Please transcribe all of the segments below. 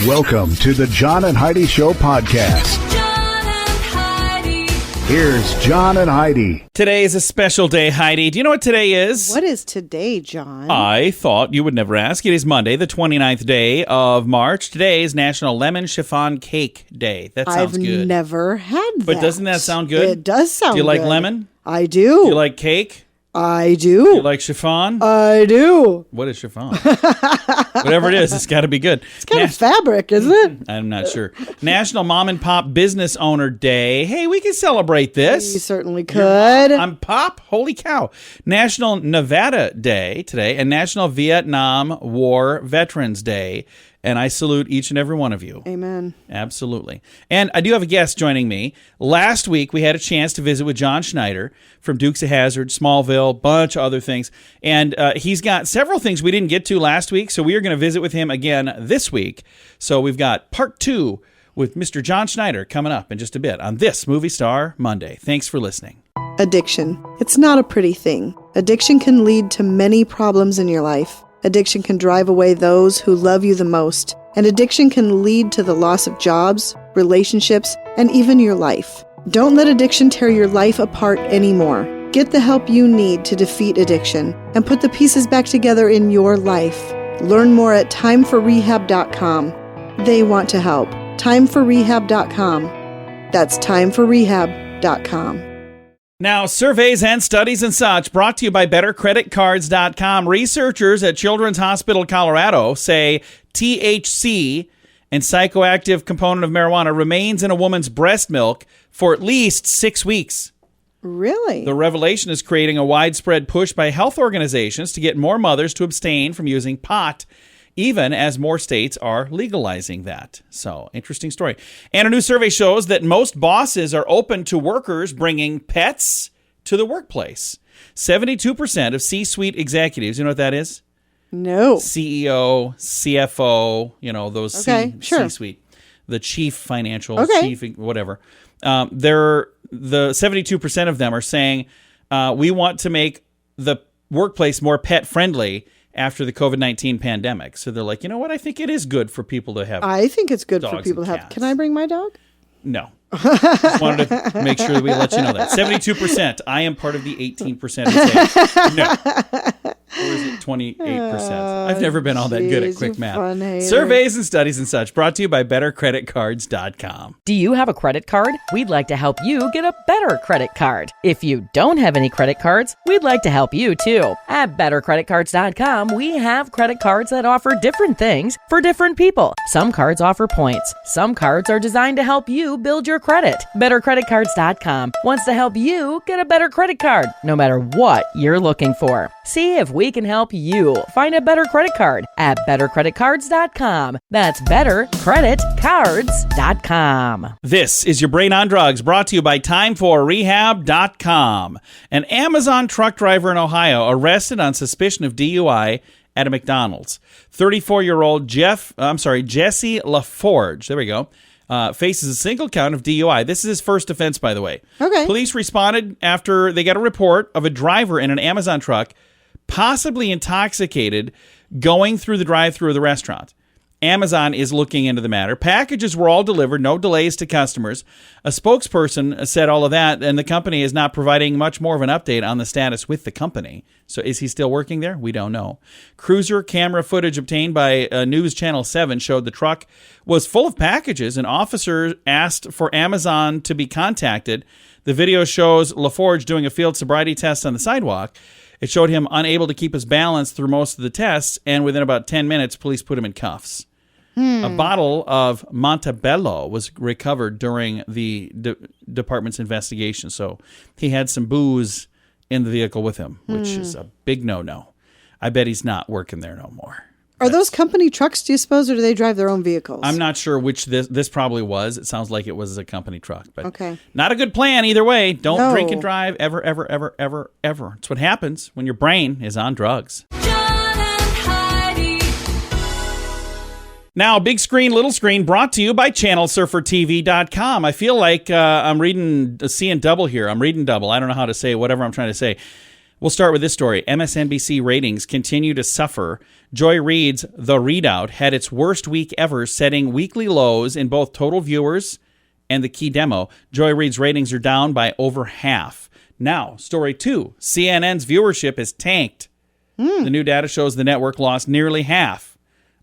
Welcome to the John and Heidi Show podcast. John and Heidi. Here's John and Heidi. Today is a special day, Heidi. Do you know what today is? What is today, John? I thought you would never ask. It is Monday, the 29th day of March. Today is National Lemon Chiffon Cake Day. That sounds good. I've never had that. But doesn't that sound good? It does sound good. Do you like lemon? I do. Do you like cake? I do. Do you like chiffon? I do. What is chiffon? Whatever it is, it's got to be good. It's kind of fabric, isn't it? I'm not sure. National Mom and Pop Business Owner Day. Hey, we can celebrate this. You certainly could. I'm Pop. Holy cow. National Nevada Day today and National Vietnam War Veterans Day. And I salute each and every one of you. Amen. Absolutely. And I do have a guest joining me. Last week, we had a chance to visit with John Schneider from Dukes of Hazzard, Smallville, bunch of other things. And he's got several things we didn't get to last week, so we are going to visit with him again this week. So we've got part 2 with Mr. John Schneider coming up in just a bit on this Movie Star Monday. Thanks for listening. Addiction. It's not a pretty thing. Addiction can lead to many problems in your life. Addiction can drive away those who love you the most. And addiction can lead to the loss of jobs, relationships, and even your life. Don't let addiction tear your life apart anymore. Get the help you need to defeat addiction and put the pieces back together in your life. Learn more at timeforrehab.com. They want to help. Timeforrehab.com. That's timeforrehab.com. Now, surveys and studies and such brought to you by BetterCreditCards.com. Researchers at Children's Hospital Colorado say THC, and psychoactive component of marijuana, remains in a woman's breast milk for at least 6 weeks. Really? The revelation is creating a widespread push by health organizations to get more mothers to abstain from using pot, even as more states are legalizing that. So, interesting story. And a new survey shows that most bosses are open to workers bringing pets to the workplace. 72% of C-suite executives, you know what that is? No. CEO, CFO, you know, those C-suite. The chief financial, chief whatever. The 72% of them are saying, we want to make the workplace more pet-friendly after the COVID-19 pandemic. So they're like, you know what? I think it is good for people to have I think it's good for dogs people to and have. cats. Can I bring my dog? No. Just wanted to make sure that we let you know that. 72%. I am part of the 18% who say no. Or is it 28%? I've never been all that good at quick math. Surveys and studies and such brought to you by BetterCreditCards.com. Do you have a credit card? We'd like to help you get a better credit card. If you don't have any credit cards, we'd like to help you too. At BetterCreditCards.com, we have credit cards that offer different things for different people. Some cards offer points. Some cards are designed to help you build your credit. BetterCreditCards.com wants to help you get a better credit card, no matter what you're looking for. See if we can help you find a better credit card at BetterCreditCards.com. That's BetterCreditCards.com. This is your Brain on Drugs, brought to you by TimeForRehab.com. An Amazon truck driver in Ohio arrested on suspicion of DUI at a McDonald's. 34-year-old Jesse LaForge, there we go, faces a single count of DUI. This is his first offense, by the way. Okay. Police responded after they got a report of a driver in an Amazon truck possibly intoxicated going through the drive-thru of the restaurant. Amazon is looking into the matter. Packages were all delivered, no delays to customers. A spokesperson said all of that, and the company is not providing much more of an update on the status with the company. So is he still working there? We don't know. Cruiser camera footage obtained by News Channel 7 showed the truck was full of packages, and officers asked for Amazon to be contacted. The video shows LaForge doing a field sobriety test on the sidewalk. It showed him unable to keep his balance through most of the tests, and within about 10 minutes, police put him in cuffs. A bottle of Montebello was recovered during the department's investigation, so he had some booze in the vehicle with him, which is a big no-no. I bet he's not working there no more. Are those company trucks, do you suppose, or do they drive their own vehicles? I'm not sure which this probably was. It sounds like it was a company truck, but okay. Not a good plan either way. Don't drink and drive ever, ever, ever, ever, ever. It's what happens when your brain is on drugs. John and Heidi. Now, big screen, little screen, brought to you by ChannelSurferTV.com. I feel like I'm seeing double here. I'm reading double. I don't know how to say whatever I'm trying to say. We'll start with this story. MSNBC ratings continue to suffer. Joy Reid's The Readout had its worst week ever, setting weekly lows in both total viewers and the key demo. Joy Reid's ratings are down by over half. Now, story 2. CNN's viewership is tanked. The new data shows the network lost nearly half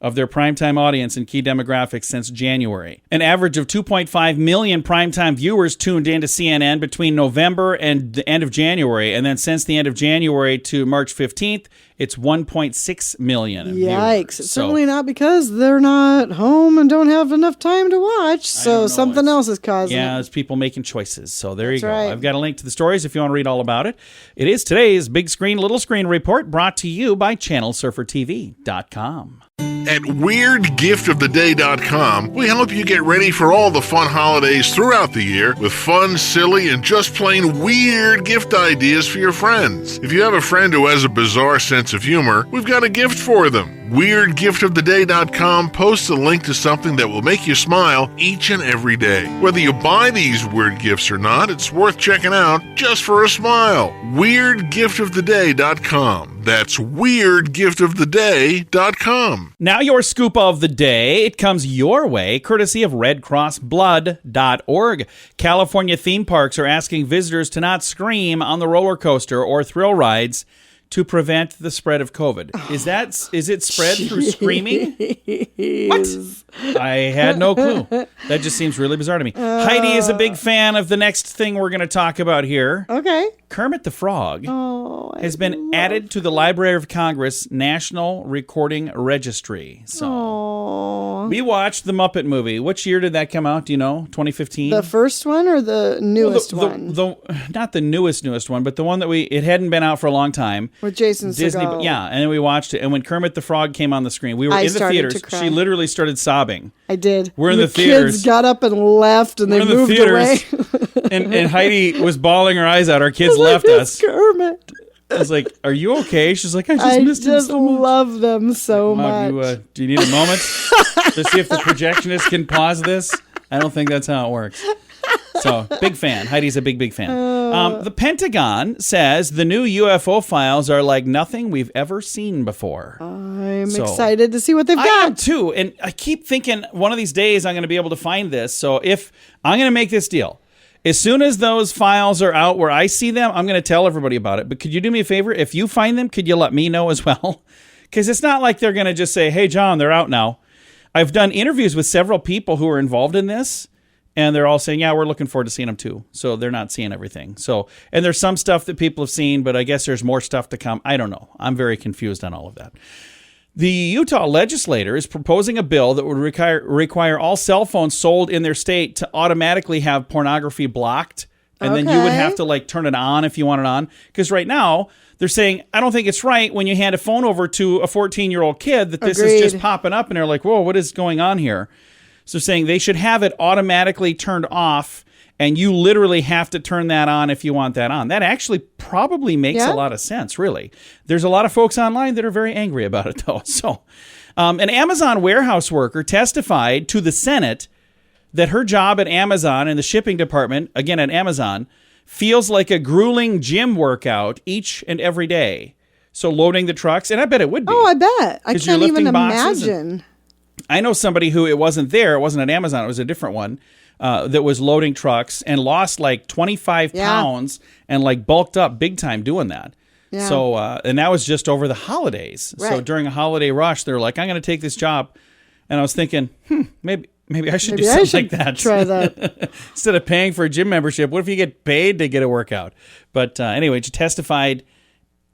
of their primetime audience and key demographics since January. An average of 2.5 million primetime viewers tuned into CNN between November and the end of January. And then since the end of January to March 15th, it's 1.6 million Yikes. viewers. It's certainly not because they're not home and don't have enough time to watch. So something else is causing Yeah, it. it's people making choices. So there you go. right. I've got a link to the stories if you want to read all about it. It is today's Big Screen, Little Screen report brought to you by ChannelSurferTV.com. At WeirdGiftOfTheDay.com, we help you get ready for all the fun holidays throughout the year with fun, silly, and just plain weird gift ideas for your friends. If you have a friend who has a bizarre sense of humor, we've got a gift for them. WeirdGiftOfTheDay.com posts a link to something that will make you smile each and every day. Whether you buy these weird gifts or not, it's worth checking out just for a smile. WeirdGiftOfTheDay.com. That's WeirdGiftOfTheDay.com. Now your scoop of the day. It comes your way, courtesy of RedCrossBlood.org. California theme parks are asking visitors to not scream on the roller coaster or thrill rides to prevent the spread of COVID. Is it spread through screaming? What? I had no clue. That just seems really bizarre to me. Heidi is a big fan of the next thing we're going to talk about here. Okay. Kermit the Frog has been added to the Library of Congress National Recording Registry. So we watched the Muppet movie. Which year did that come out? Do you know? 2015? The first one or the newest one? Not the newest one, but the one that it hadn't been out for a long time. With Jason Disney, Segel. yeah, and then we watched it. And when Kermit the Frog came on the screen, we were I in the started theaters. to cry. She literally started sobbing. I did. We're in the the theaters. kids got up and left, and We're they in the moved away. theaters, and Heidi was bawling her eyes out. Our kids left us. Kermit. I was like, "Are you okay?" She's like, "I just missed him so much." love them so Mom, much. do you need a moment to see if the projectionist can pause this? I don't think that's how it works. So, big fan. Heidi's a big fan. The Pentagon says the new UFO files are like nothing we've ever seen before. I'm excited to see what they've I got. am too, and I keep thinking one of these days I'm going to be able to find this. So if I'm going to make this deal, as soon as those files are out where I see them, I'm going to tell everybody about it. But could you do me a favor? If you find them, could you let me know as well? Because it's not like they're going to just say, "Hey, John, they're out now." I've done interviews with several people who are involved in this, and they're all saying, "Yeah, we're looking forward to seeing them too." So they're not seeing everything. So, and there's some stuff that people have seen, but I guess there's more stuff to come. I don't know. I'm very confused on all of that. The Utah legislator is proposing a bill that would require all cell phones sold in their state to automatically have pornography blocked. And then you would have to turn it on if you want it on. Because right now they're saying, I don't think it's right when you hand a phone over to a 14-year-old kid that this is just popping up and they're like, whoa, what is going on here? So saying they should have it automatically turned off, and you literally have to turn that on if you want that on. That actually probably makes a lot of sense, really. There's a lot of folks online that are very angry about it, though. So an Amazon warehouse worker testified to the Senate that her job at Amazon in the shipping department, again at Amazon, feels like a grueling gym workout each and every day. So loading the trucks, and I bet it would be. Oh, I bet. I 'Cause you're can't even lifting boxes imagine. I know somebody who it wasn't at Amazon, it was a different one, that was loading trucks and lost like 25 pounds and bulked up big time doing that. Yeah. So, and that was just over the holidays. Right. So during a holiday rush, they're like, I'm going to take this job. And I was thinking, maybe I should do something like that. Try that. Instead of paying for a gym membership, what if you get paid to get a workout? But anyway, she testified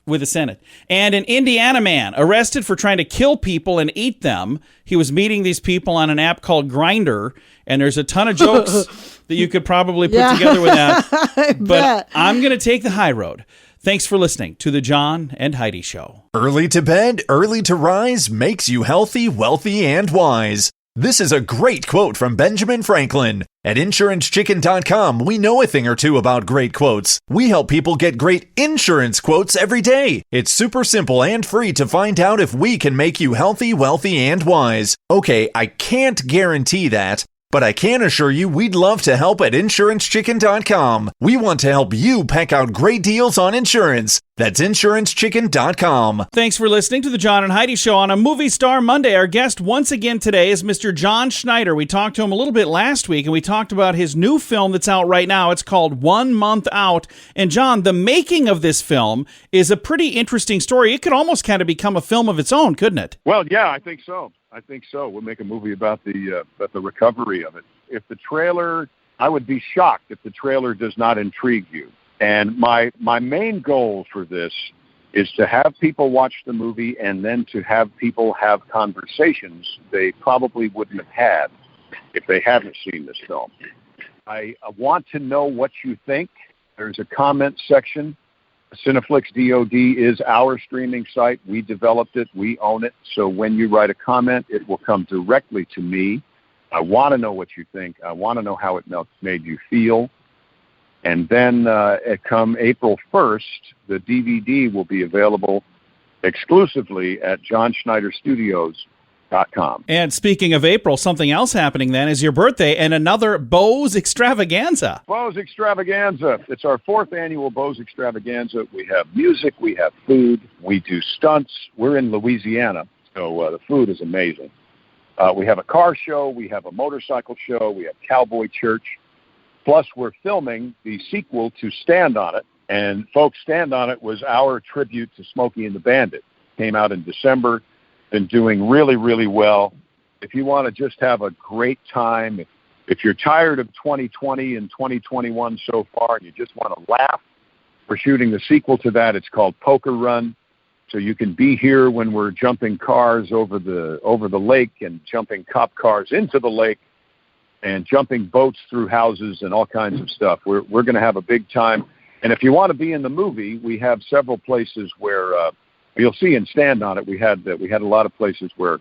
with the Senate. And an Indiana man arrested for trying to kill people and eat them. He was meeting these people on an app called Grindr, and there's a ton of jokes that you could probably put together with that. But I'm going to take the high road. Thanks for listening to the John and Heidi Show. Early to bed, early to rise makes you healthy, wealthy, and wise. This is a great quote from Benjamin Franklin. At InsuranceChicken.com, we know a thing or two about great quotes. We help people get great insurance quotes every day. It's super simple and free to find out if we can make you healthy, wealthy, and wise. Okay, I can't guarantee that, But I can assure you we'd love to help at InsuranceChicken.com. We want to help you peck out great deals on insurance. That's InsuranceChicken.com. Thanks for listening to the John and Heidi Show on a Movie Star Monday. Our guest once again today is Mr. John Schneider. We talked to him a little bit last week, and we talked about his new film that's out right now. It's called 1 Month Out. And John, the making of this film is a pretty interesting story. It could almost kind of become a film of its own, couldn't it? Well, yeah, I think so. We'll make a movie about the recovery of it. If the trailer, I would be shocked if the trailer does not intrigue you. And my main goal for this is to have people watch the movie and then to have people have conversations they probably wouldn't have had if they haven't seen this film. I want to know what you think. There's a comment section. Cineflix DOD is our streaming site. We developed it. We own it. So when you write a comment, it will come directly to me. I want to know what you think. I want to know how it made you feel. And then come April 1st, the DVD will be available exclusively at johnschneiderstudios.com. And speaking of April, something else happening then is your birthday and another Bose Extravaganza. Bose Extravaganza. It's our 4th annual Bose Extravaganza. We have music. We have food. We do stunts. We're in Louisiana, so the food is amazing. We have a car show. We have a motorcycle show. We have Cowboy Church. Plus, we're filming the sequel to Stand On It. And, folks, Stand On It was our tribute to Smokey and the Bandit. Came out in December. Been doing really, really well. If you want to just have a great time, if you're tired of 2020 and 2021 so far and you just want to laugh, we're shooting the sequel to that. It's called Poker Run. So you can be here when we're jumping cars over the lake and jumping cop cars into the lake and jumping boats through houses and all kinds of stuff. We're going to have a big time. And if you want to be in the movie, we have several places where you'll see in Stand On It. We had a lot of places where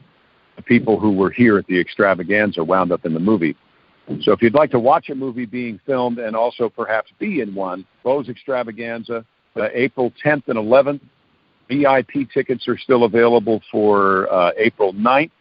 the people who were here at the extravaganza wound up in the movie. So if you'd like to watch a movie being filmed and also perhaps be in one, Bose Extravaganza, April 10th and 11th. VIP tickets are still available for April 9th.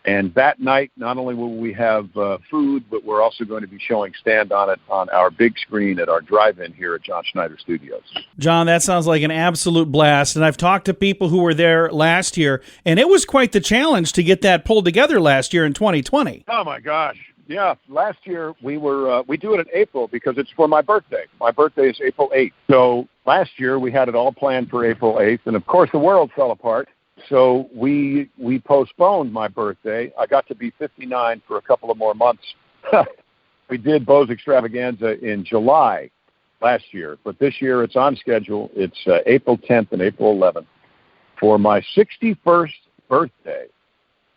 And that night, not only will we have food, but we're also going to be showing Stand On It on our big screen at our drive-in here at John Schneider Studios. John, that sounds like an absolute blast. And I've talked to people who were there last year, and it was quite the challenge to get that pulled together last year in 2020. Oh, my gosh. Yeah, last year we do it in April because it's for my birthday. My birthday is April 8th. So last year we had it all planned for April 8th, and of course the world fell apart. So we postponed my birthday. I got to be 59 for a couple of more months. We did Bose Extravaganza in July last year, but this year it's on schedule. It's April 10th and April 11th for my 61st birthday.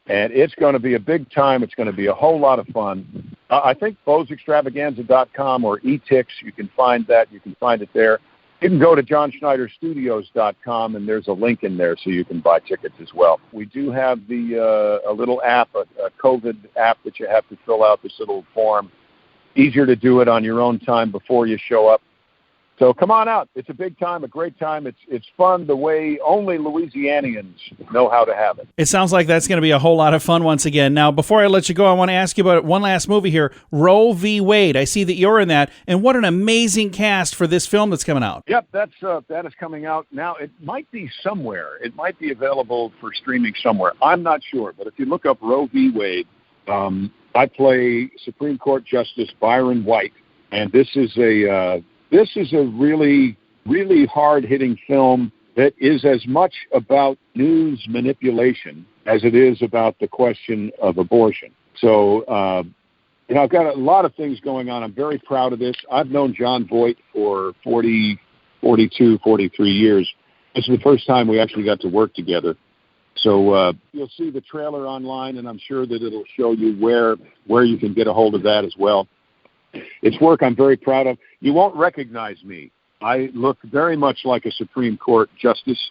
And it's going to be a big time. It's going to be a whole lot of fun. I think BoseExtravaganza.com or eTix, you can find that. You can find it there. You can go to johnschneiderstudios.com, and there's a link in there so you can buy tickets as well. We do have a little app, a COVID app that you have to fill out, this little form. Easier to do it on your own time before you show up. So come on out. It's a big time, a great time. It's fun the way only Louisianians know how to have it. It sounds like that's going to be a whole lot of fun once again. Now, before I let you go, I want to ask you about one last movie here, Roe V Wade. I see that you're in that, and what an amazing cast for this film that's coming out. Yep, that is coming out now. It might be somewhere. It might be available for streaming somewhere. I'm not sure, but if you look up Roe V Wade, I play Supreme Court Justice Byron White, and this is a really, really hard-hitting film that is as much about news manipulation as it is about the question of abortion. So, I've got a lot of things going on. I'm very proud of this. I've known John Voight for 43 years. This is the first time we actually got to work together. So you'll see the trailer online, and I'm sure that it'll show you where you can get a hold of that as well. It's work I'm very proud of. You won't recognize me. I look very much like a Supreme Court justice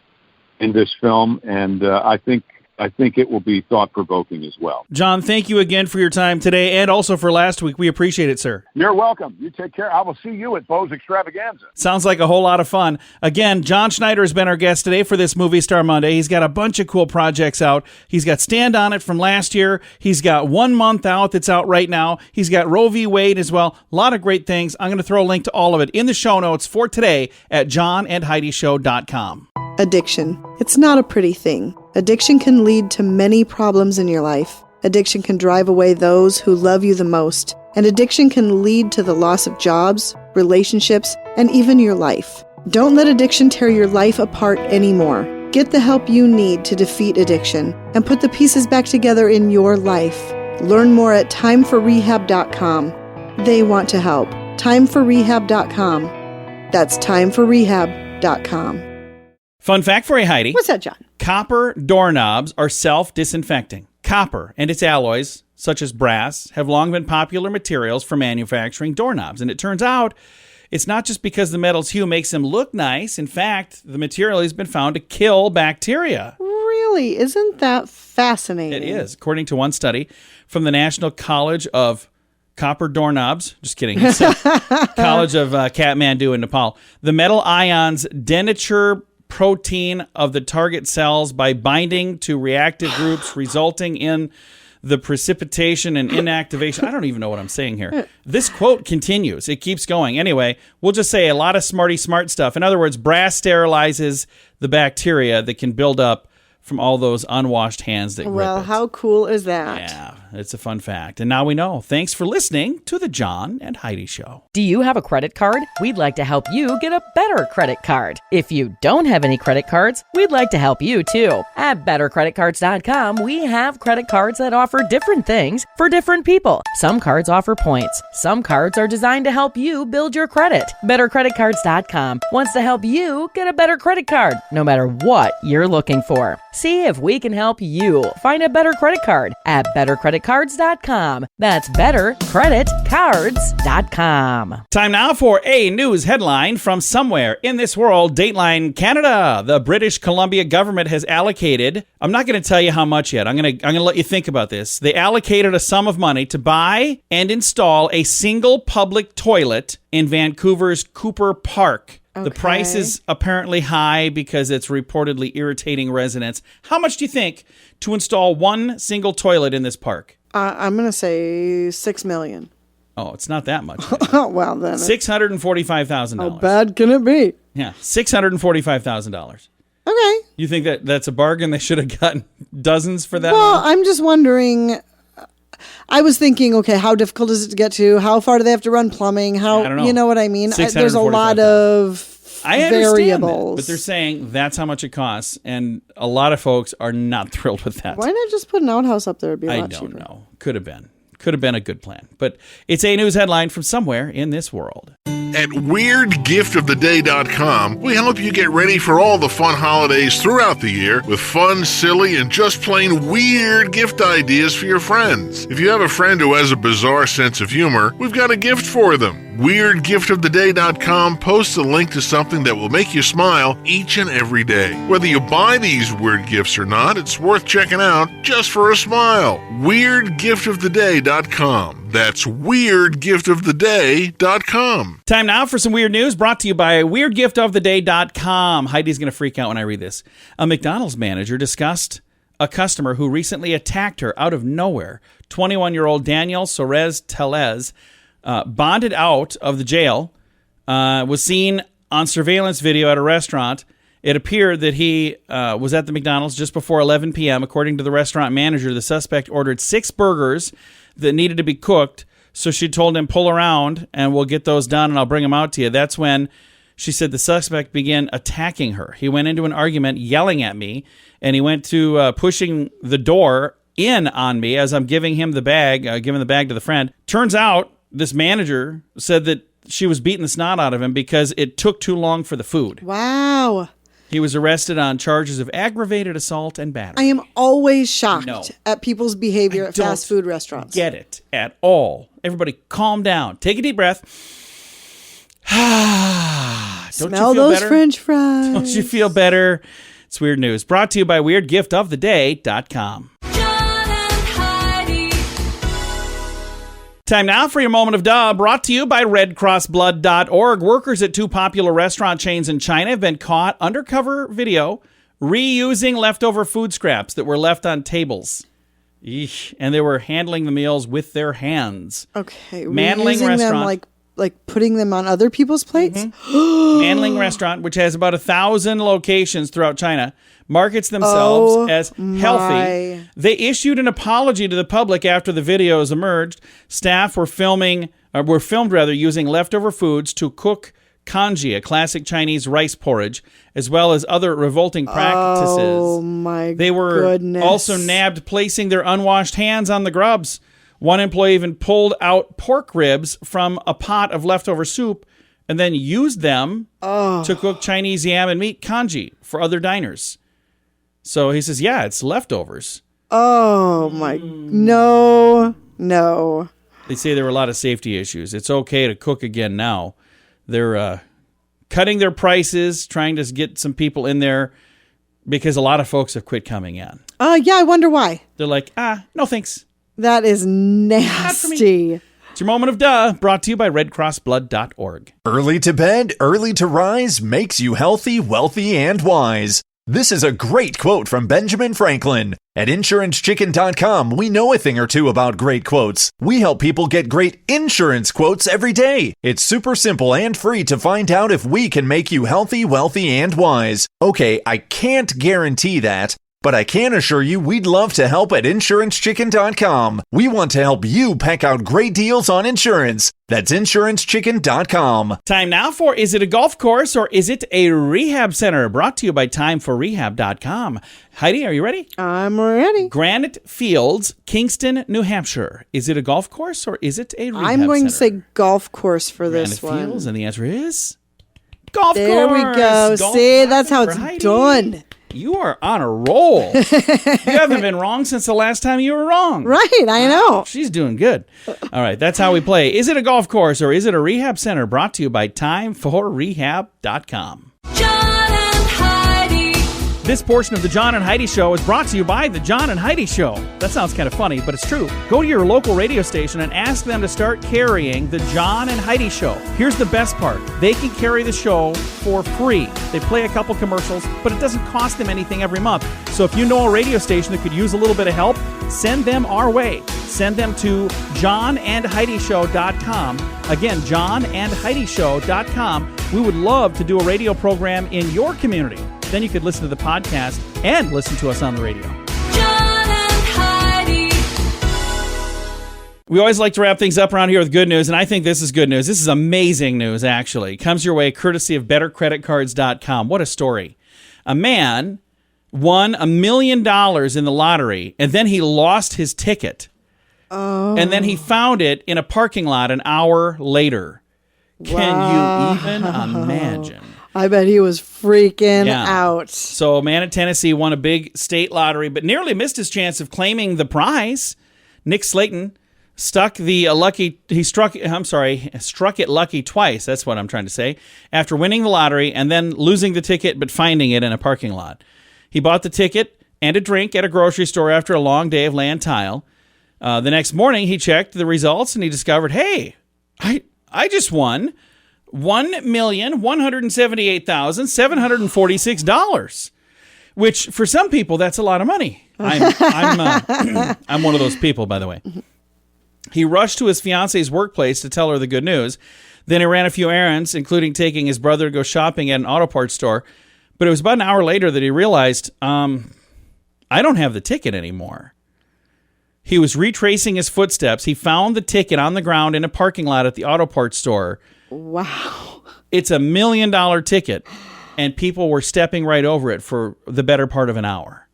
in this film, and I think I think it will be thought-provoking as well. John, thank you again for your time today and also for last week. We appreciate it, sir. You're welcome. You take care. I will see you at Bo's Extravaganza. Sounds like a whole lot of fun. Again, John Schneider has been our guest today for this Movie Star Monday. He's got a bunch of cool projects out. He's got Stand On It from last year. He's got 1 month out that's out right now. He's got Roe V Wade as well. A lot of great things. I'm going to throw a link to all of it in the show notes for today at johnandheidishow.com. Addiction. It's not a pretty thing. Addiction can lead to many problems in your life. Addiction can drive away those who love you the most. And addiction can lead to the loss of jobs, relationships, and even your life. Don't let addiction tear your life apart anymore. Get the help you need to defeat addiction and put the pieces back together in your life. Learn more at timeforrehab.com. They want to help. Timeforrehab.com. That's timeforrehab.com. Fun fact for you, Heidi. What's that, John? Copper doorknobs are self-disinfecting. Copper and its alloys, such as brass, have long been popular materials for manufacturing doorknobs. And it turns out it's not just because the metal's hue makes them look nice. In fact, the material has been found to kill bacteria. Really? Isn't that fascinating? It is. According to one study from the National College of Copper Doorknobs, just kidding, it's College of Kathmandu in Nepal, the metal ions denature protein of the target cells by binding to reactive groups, resulting in the precipitation and inactivation. I don't even know what I'm saying here. This quote continues. It keeps going. Anyway, we'll just say a lot of smarty smart stuff. In other words, brass sterilizes the bacteria that can build up from all those unwashed hands that grip Well, it. how cool is that? Yeah, it's a fun fact. And now we know. Thanks for listening to the John and Heidi Show. Do you have a credit card? We'd like to help you get a better credit card. If you don't have any credit cards, we'd like to help you too. At bettercreditcards.com, we have credit cards that offer different things for different people. Some cards offer points. Some cards are designed to help you build your credit. Bettercreditcards.com wants to help you get a better credit card, no matter what you're looking for. See if we can help you find a better credit card at bettercreditcards.com. That's bettercreditcards.com. Time now for a news headline from somewhere in this world. Dateline Canada. The British Columbia government has allocated, I'm not going to tell you how much yet. I'm going to let you think about this. They allocated a sum of money to buy and install a single public toilet in Vancouver's Cooper Park. The price is apparently high because it's reportedly irritating residents. How much do you think to install one single toilet in this park? I'm going to say $6 million. Oh, it's not that much. Oh, well, then. $645,000. How bad can it be? Yeah, $645,000. Okay. You think that's a bargain? They should have gotten dozens for that? Well, money? I'm just wondering. I was thinking, okay, how difficult is it to get to? How far do they have to run plumbing? How, I don't know. you know what I mean? There's a lot of I understand variables. that, but they're saying that's how much it costs, and a lot of folks are not thrilled with that. Why not just put an outhouse up there? It'd be a lot I don't cheaper. know. Could have been a good plan, but it's a news headline from somewhere in this world. At WeirdGiftOfTheDay.com, we help you get ready for all the fun holidays throughout the year with fun, silly, and just plain weird gift ideas for your friends. If you have a friend who has a bizarre sense of humor, we've got a gift for them. WeirdGiftOfTheDay.com posts a link to something that will make you smile each and every day. Whether you buy these weird gifts or not, it's worth checking out just for a smile. WeirdGiftOfTheDay.com. That's WeirdGiftOfTheDay.com. Time now for some weird news brought to you by WeirdGiftOfTheDay.com. Heidi's going to freak out when I read this. A McDonald's manager discussed a customer who recently attacked her out of nowhere. 21-year-old Daniel Sorez Telez bonded out of the jail, was seen on surveillance video at a restaurant. It appeared that he was at the McDonald's just before 11 p.m. According to the restaurant manager, the suspect ordered 6 burgers that needed to be cooked. So she told him, pull around and we'll get those done and I'll bring them out to you. That's when she said the suspect began attacking her. He went into an argument yelling at me, and he went to pushing the door in on me as I'm giving him the bag, giving the bag to the friend. Turns out this manager said that she was beating the snot out of him because it took too long for the food. Wow. He was arrested on charges of aggravated assault and battery. I am always shocked No. at people's behavior at don't fast food restaurants. Get it at all. Everybody calm down. Take a deep breath. Don't Smell you feel those better? French fries. Don't you feel better? It's weird news. Brought to you by WeirdGiftOfTheDay.com. John and Heidi. Time now for your moment of duh, brought to you by RedCrossBlood.org. Workers at two popular restaurant chains in China have been caught undercover video reusing leftover food scraps that were left on tables. Eesh. And they were handling the meals with their hands. Okay. Manling reusing restaurant. them like putting them on other people's plates? Manling Restaurant, which has about 1,000 locations throughout China, markets themselves as healthy. They issued an apology to the public after the videos emerged. Staff were filmed using leftover foods to cook congee, a classic Chinese rice porridge, as well as other revolting practices. Oh my goodness. They were also nabbed placing their unwashed hands on the grubs. One employee even pulled out pork ribs from a pot of leftover soup and then used them to cook Chinese yam and meat congee for other diners. So he says, yeah, it's leftovers. Oh my, no. They say there were a lot of safety issues. It's okay to cook again now. They're cutting their prices, trying to get some people in there because a lot of folks have quit coming in. Yeah, I wonder why. They're like, no thanks. That is nasty. It's your moment of duh, brought to you by RedCrossBlood.org. Early to bed, early to rise makes you healthy, wealthy, and wise. This is a great quote from Benjamin Franklin. At InsuranceChicken.com, we know a thing or two about great quotes. We help people get great insurance quotes every day. It's super simple and free to find out if we can make you healthy, wealthy, and wise. Okay, I can't guarantee that, but I can assure you we'd love to help at InsuranceChicken.com. We want to help you pack out great deals on insurance. That's InsuranceChicken.com. Time now for Is It a Golf Course or Is It a Rehab Center? Brought to you by TimeForRehab.com. Heidi, are you ready? I'm ready. Granite Fields, Kingston, New Hampshire. Is it a golf course or is it a rehab I'm going center? to say golf course for this Granite one. Fields, and the answer is golf There course. we go. Golf See, that's how for it's Heidi. done. You are on a roll. You haven't been wrong since the last time you were wrong. Right, I know. She's doing good. All right, that's how we play. Is it a golf course or is it a rehab center? Brought to you by TimeForRehab.com. John and Heidi. This portion of the John and Heidi Show is brought to you by the John and Heidi Show. That sounds kind of funny, but it's true. Go to your local radio station and ask them to start carrying the John and Heidi Show. Here's the best part. They can carry the show for free. They play a couple commercials, but it doesn't cost them anything every month. So if you know a radio station that could use a little bit of help, send them our way. Send them to johnandheidishow.com. Again, johnandheidishow.com. We would love to do a radio program in your community. Then you could listen to the podcast and listen to us on the radio. John and Heidi. We always like to wrap things up around here with good news, and I think this is good news. This is amazing news, actually. It comes your way courtesy of BetterCreditCards.com. What a story. A man won $1 million in the lottery, and then he lost his ticket. Oh. And then he found it in a parking lot an hour later. Can you even imagine? I bet he was freaking out. So a man in Tennessee won a big state lottery, but nearly missed his chance of claiming the prize. Nick Slayton struck it lucky twice. That's what I'm trying to say. After winning the lottery and then losing the ticket, but finding it in a parking lot. He bought the ticket and a drink at a grocery store after a long day of laying tile. The next morning, he checked the results and he discovered, hey, I just won $1,178,746, which for some people, that's a lot of money. I'm one of those people, by the way. He rushed to his fiance's workplace to tell her the good news. Then he ran a few errands, including taking his brother to go shopping at an auto parts store. But it was about an hour later that he realized, I don't have the ticket anymore. He was retracing his footsteps. He found the ticket on the ground in a parking lot at the auto parts store. Wow. It's $1 million ticket, and people were stepping right over it for the better part of an hour.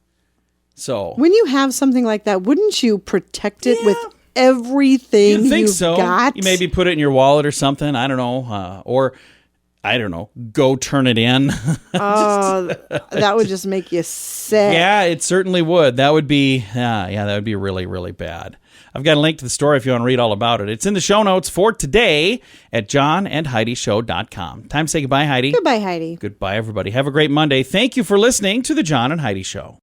So when you have something like that, wouldn't you protect it with everything you'd think you've so. got? You maybe put it in your wallet or something. I don't know. Or I don't know, go turn it in. Oh, that would just make you sick. Yeah, it certainly would. That would be, that would be really, really bad. I've got a link to the story if you want to read all about it. It's in the show notes for today at johnandheidishow.com. Time to say goodbye, Heidi. Goodbye, Heidi. Goodbye, everybody. Have a great Monday. Thank you for listening to The John and Heidi Show.